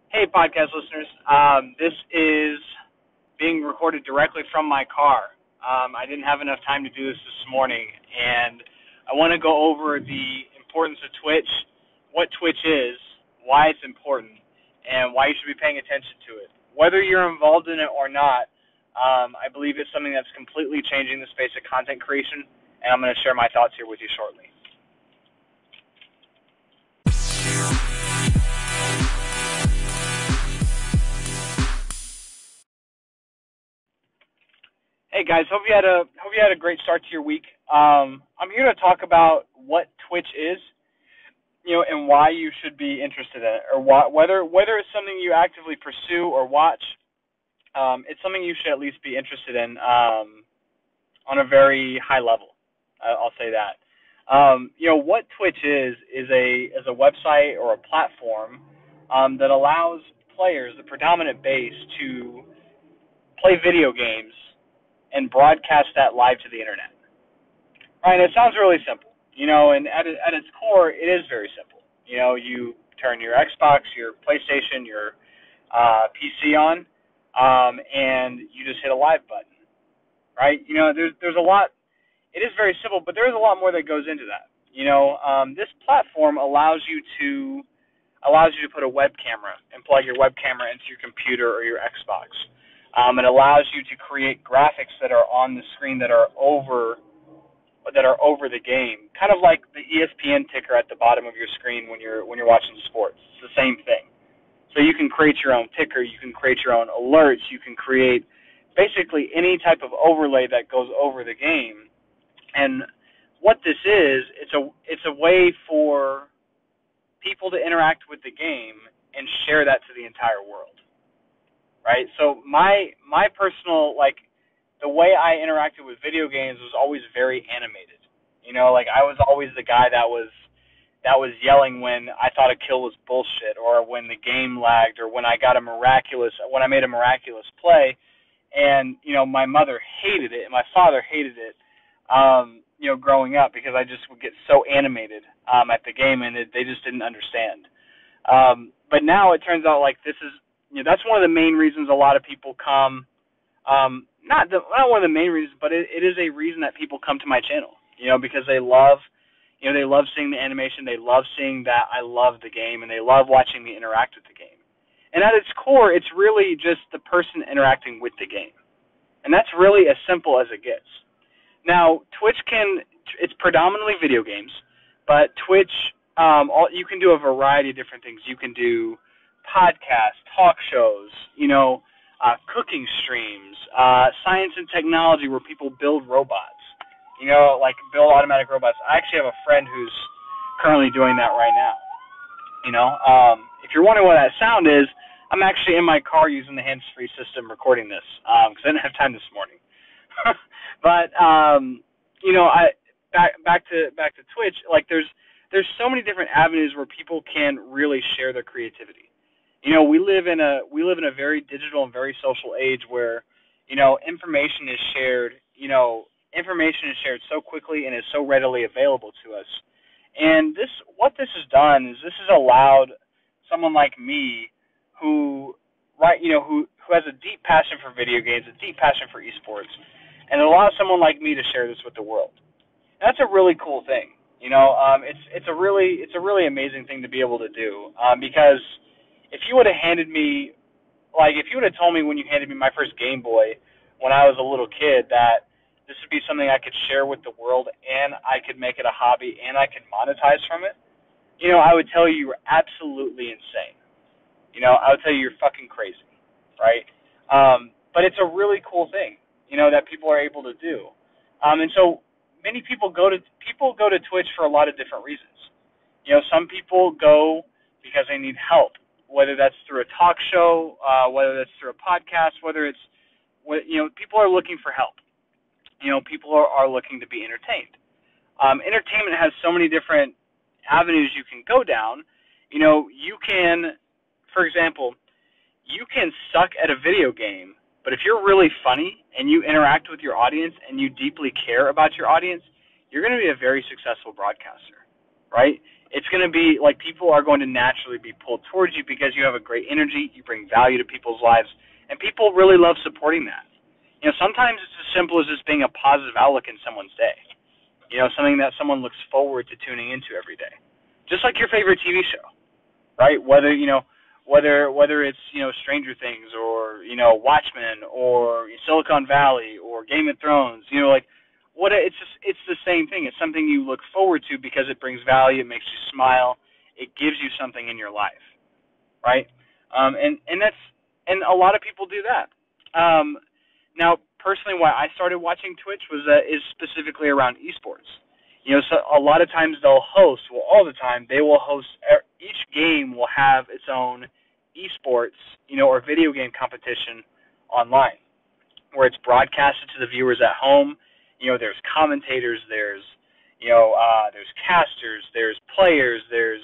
Hey, podcast listeners. This is being recorded directly from my car. I didn't have enough time to do this morning, and I want to go over the importance of Twitch, what Twitch is, why it's important, and why you should be paying attention to it. Whether you're involved in it or not, I believe it's something that's completely changing the space of content creation, and I'm going to share my thoughts here with you shortly. Hey guys, hope you had a great start to your week. I'm here to talk about what Twitch is, and why you should be interested in it, or whether it's something you actively pursue or watch. It's something you should at least be interested in on a very high level. I'll say that. What Twitch is a website or a platform that allows players, the predominant base, to play video games and broadcast that live to the internet. Right? It sounds really simple, and at its core, it is very simple. You turn your Xbox, your PlayStation, your PC on, and you just hit a live button, right? There's a lot. It is very simple, but there is a lot more that goes into that. This platform allows you to put a web camera and plug your web camera into your computer or your Xbox. It allows you to create graphics that are on the screen that are over the game, kind of like the ESPN ticker at the bottom of your screen when you're watching sports. It's the same thing. So you can create your own ticker, you can create your own alerts, you can create basically any type of overlay that goes over the game. And what this is, it's a way for people to interact with the game and share that to the entire world. Right? So my personal, the way I interacted with video games was always very animated. I was always the guy that was yelling when I thought a kill was bullshit, or when the game lagged, or when I made a miraculous play, and my mother hated it and my father hated it, growing up, because I just would get so animated at the game, and they just didn't understand. But now it turns out this is, that's one of the main reasons a lot of people come. Not one of the main reasons, but it is a reason that people come to my channel. Because they love seeing the animation, they love seeing that I love the game, and they love watching me interact with the game. And at its core, it's really just the person interacting with the game, and that's really as simple as it gets. Now, it's predominantly video games, but Twitch, you can do a variety of different things. You can do podcasts, talk shows, cooking streams, science and technology where people build robots, build automatic robots. I actually have a friend who's currently doing that right now. If you're wondering what that sound is, I'm actually in my car using the hands-free system recording this because I didn't have time this morning. But back to Twitch. There's so many different avenues where people can really share their creativity. We live in a very digital and very social age where information is shared. Information is shared so quickly and is so readily available to us. And what this has done is this has allowed someone like me who has a deep passion for video games, a deep passion for esports, and it allows someone like me to share this with the world. And that's a really cool thing. It's a really amazing thing to be able to do. Because if you would have handed me, if you would have told me when you handed me my first Game Boy when I was a little kid that this would be something I could share with the world, and I could make it a hobby, and I could monetize from it, I would tell you you're absolutely insane. I would tell you you're fucking crazy, right? But it's a really cool thing, that people are able to do. And so many people go to Twitch for a lot of different reasons. Some people go because they need help, whether that's through a talk show, whether that's through a podcast, people are looking for help. People are looking to be entertained. Entertainment has so many different avenues you can go down. You can, for example, you can suck at a video game, but if you're really funny and you interact with your audience and you deeply care about your audience, you're going to be a very successful broadcaster, right? it's going to be like people are going to naturally be pulled towards you because you have a great energy, you bring value to people's lives, and people really love supporting that. Sometimes it's as simple as just being a positive outlook in someone's day. Something that someone looks forward to tuning into every day. Just like your favorite TV show, right? Whether it's Stranger Things or Watchmen or Silicon Valley or Game of Thrones, it's the same thing. It's something you look forward to because it brings value, it makes you smile, it gives you something in your life, right? And a lot of people do that. Now, personally, why I started watching Twitch is specifically around esports. So a lot of times they'll host, all the time, they will host, each game will have its own esports, or video game competition online, where it's broadcasted to the viewers at home. There's commentators, there's casters, there's players, there's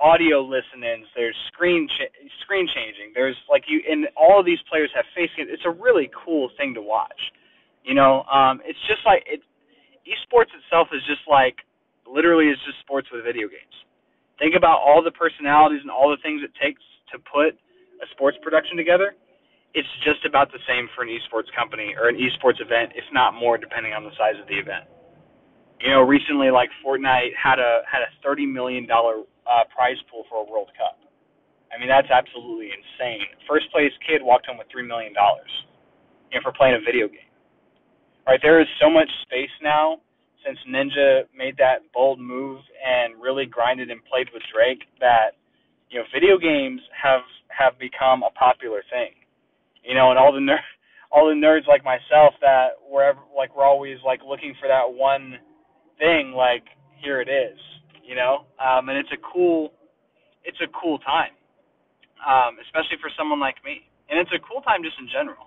audio listen-ins, there's screen changing, there's and all of these players have face cam. It's a really cool thing to watch. It's just esports itself is just literally is just sports with video games. Think about all the personalities and all the things it takes to put a sports production together. It's just about the same for an esports company or an esports event, if not more, depending on the size of the event. Recently, Fortnite had a $30 million prize pool for a World Cup. I mean, that's absolutely insane. First place kid walked home with $3 million, for playing a video game. Right, there is so much space now since Ninja made that bold move and really grinded and played with Drake that video games have become a popular thing. And all the nerds like myself that we're always looking for that one thing, here it is, and it's a cool time, especially for someone like me, and it's a cool time just in general.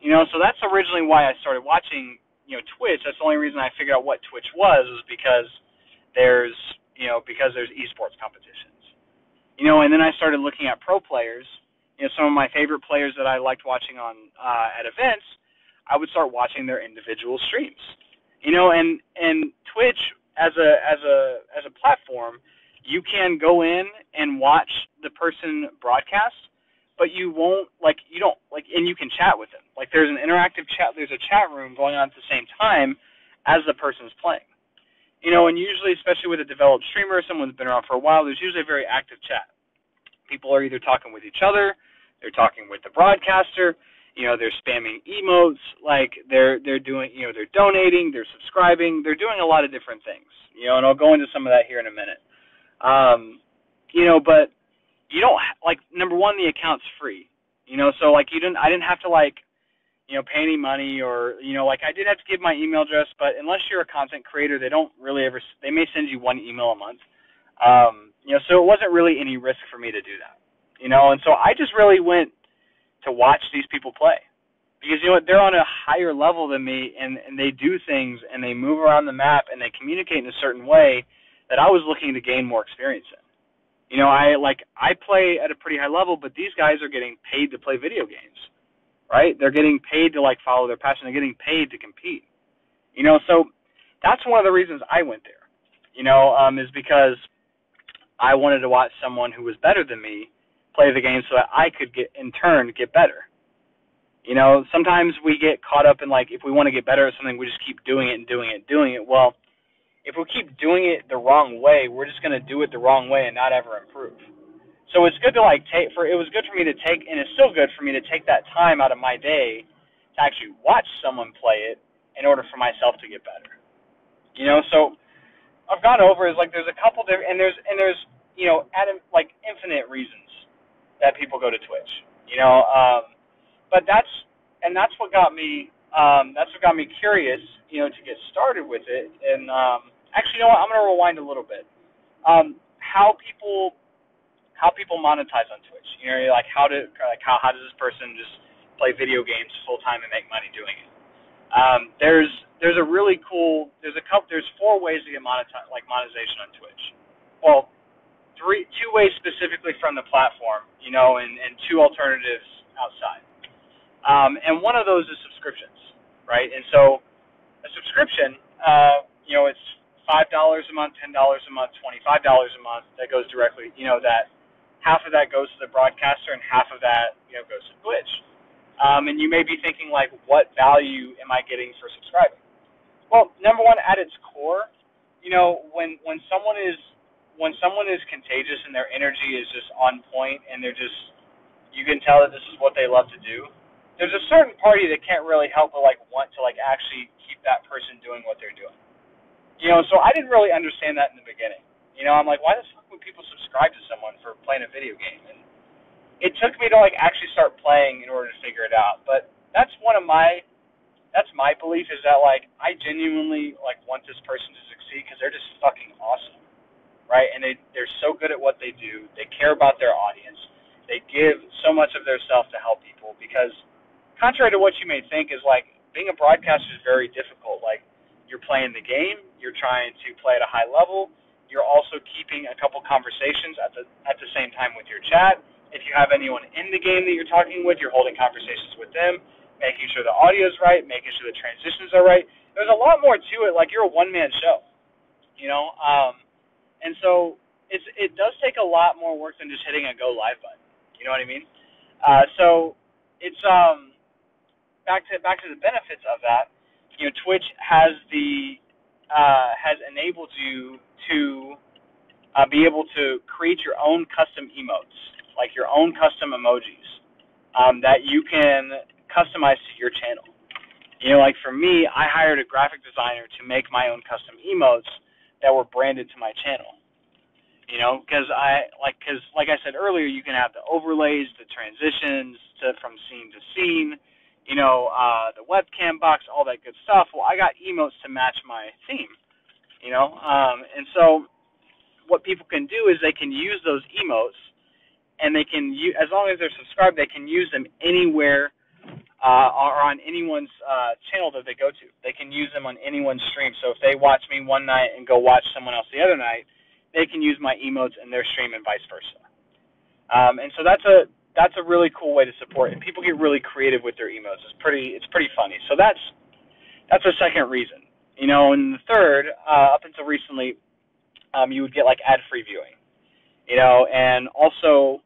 So that's originally why I started watching, Twitch. That's the only reason I figured out what Twitch was because there's esports competitions. And then I started looking at pro players. Some of my favorite players that I liked watching on at events, I would start watching their individual streams. And Twitch as a platform, you can go in and watch the person broadcast, but you and you can chat with them. There's an interactive chat, there's a chat room going on at the same time as the person's playing. And usually, especially with a developed streamer, someone who's been around for a while, there's usually a very active chat. People are either talking with each other, they're talking with the broadcaster, they're spamming emotes, they're doing, they're donating, they're subscribing, they're doing a lot of different things. And I'll go into some of that here in a minute. But you don't number one, the account's free. So I didn't have to pay any money or I did have to give my email address, but unless you're a content creator, they don't really ever. They may send you one email a month. So it wasn't really any risk for me to do that. And so I just really went to watch these people play because they're on a higher level than me, and they do things and they move around the map and they communicate in a certain way that I was looking to gain more experience in. I play at a pretty high level, but these guys are getting paid to play video games, right? They're getting paid to follow their passion. They're getting paid to compete. So that's one of the reasons I went there. Is because I wanted to watch someone who was better than me play the game so that I could in turn get better. Sometimes we get caught up in if we want to get better at something, we just keep doing it and doing it and doing it. Well, if we keep doing it the wrong way, we're just going to do it the wrong way and not ever improve. So it's good to it was good for me to take, and it's still good for me to take that time out of my day to actually watch someone play it in order for myself to get better. So I've gone over there's a couple different, and there's infinite reasons that people go to Twitch. But that's what got me curious, to get started with it. And actually, I'm going to rewind a little bit. How people monetize on Twitch? How does this person just play video games full time and make money doing it? There's a really cool. There's 4 ways to get monetization on Twitch. Well, two ways specifically from the platform, and 2 alternatives outside. And one of those is subscriptions, right? And so a subscription, it's $5 a month, $10 a month, $25 a month that goes directly, that half of that goes to the broadcaster and half of that, goes to Twitch. And you may be thinking, like, what value am I getting for subscribing? Well, number one, at its core, when someone is contagious and their energy is just on point and you can tell that this is what they love to do, there's a certain party that can't really help but want to actually keep that person doing what they're doing. So I didn't really understand that in the beginning. I'm like, why the fuck would people subscribe to someone for playing a video game? And it took me to actually start playing in order to figure it out. But that's my belief, is that I genuinely want this person to succeed because they're just fucking awesome, right? And they're so good at what they do. They care about their audience. They give so much of their self to help people, because contrary to what you may think, is being a broadcaster is very difficult. You're playing the game, you're trying to play at a high level, you're also keeping a couple conversations at the same time with your chat. If you have anyone in the game that you're talking with, you're holding conversations with them, making sure the audio is right, making sure the transitions are right. There's a lot more to it. You're a one-man show, and so it does take a lot more work than just hitting a go live button. You know what I mean? So it's back to the benefits of that. Twitch has enabled you to be able to create your own custom emotes, your own custom emojis that you can customize to your channel. For me, I hired a graphic designer to make my own custom emotes that were branded to my channel. Because like I said earlier, you can have the overlays, the transitions from scene to scene, the webcam box, all that good stuff. Well, I got emotes to match my theme, and so what people can do is they can use those emotes, and they can as long as they're subscribed, they can use them anywhere or on anyone's channel that they go to. They can use them on anyone's stream. So if they watch me one night and go watch someone else the other night, they can use my emotes in their stream and vice versa. And so that's a really cool way to support it. People get really creative with their emotes. It's pretty funny. So that's a second reason. And the third, up until recently, you would get ad-free viewing. And also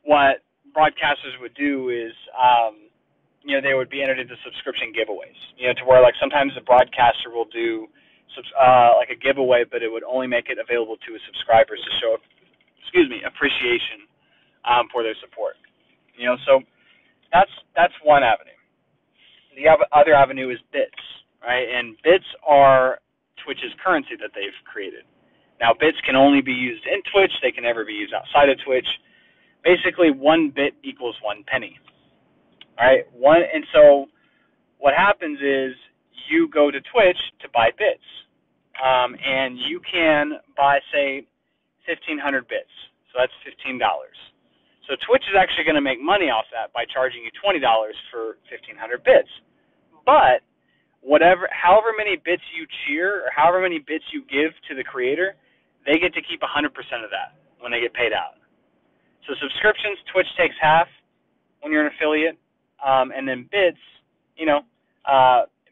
what broadcasters would do is they would be entered into subscription giveaways. To where sometimes the broadcaster will do a giveaway, but it would only make it available to his subscribers to show appreciation for their support. So that's one avenue. The other avenue is bits, right? And bits are Twitch's currency that they've created. Now, bits can only be used in Twitch. They can never be used outside of Twitch. Basically, 1 bit equals 1 penny. All right? And so what happens is you go to Twitch to buy bits. And you can buy, say, 1,500 bits. So that's $15. So Twitch is actually going to make money off that by charging you $20 for 1,500 bits. But however many bits you cheer or however many bits you give to the creator, they get to keep 100% of that when they get paid out. So subscriptions, Twitch takes half when you're an affiliate, and then bits,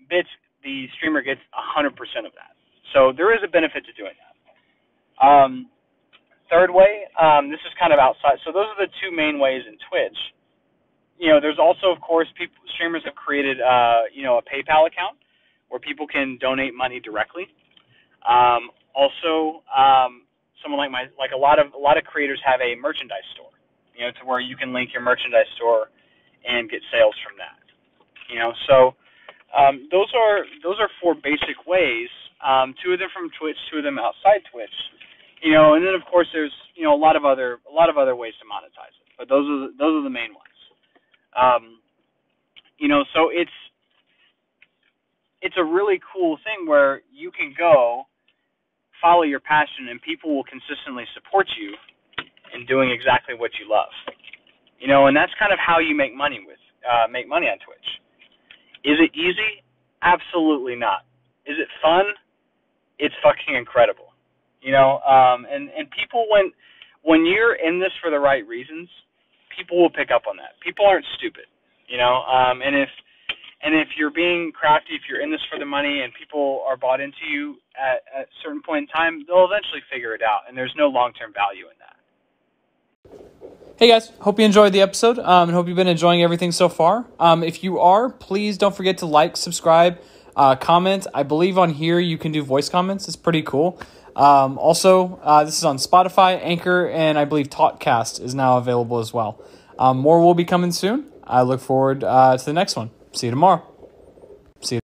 bits, the streamer gets 100% of that. So there is a benefit to doing that. Third way, this is kind of outside. So those are the two main ways in Twitch. There's also, of course, streamers have created, a PayPal account where people can donate money directly. Also, someone like a lot of creators have a merchandise store, to where you can link your merchandise store and get sales from that. So those are 4 basic ways. 2 of them from Twitch, 2 of them outside Twitch. And then of course there's a lot of other ways to monetize it, but those are the main ones. So it's a really cool thing where you can go follow your passion and people will consistently support you in doing exactly what you love. And that's kind of how you make money on Twitch. Is it easy? Absolutely not. Is it fun? It's fucking incredible. And people, when you're in this for the right reasons, people will pick up on that. People aren't stupid, and And if you're being crafty, if you're in this for the money and people are bought into you at a certain point in time, they'll eventually figure it out, and there's no long-term value in that. Hey guys, hope you enjoyed the episode and hope you've been enjoying everything so far. If you are, please don't forget to like, subscribe, comment. I believe on here you can do voice comments. It's pretty cool. Also, this is on Spotify, Anchor, and I believe Talkcast is now available as well. More will be coming soon. I look forward to the next one. See you tomorrow. See you.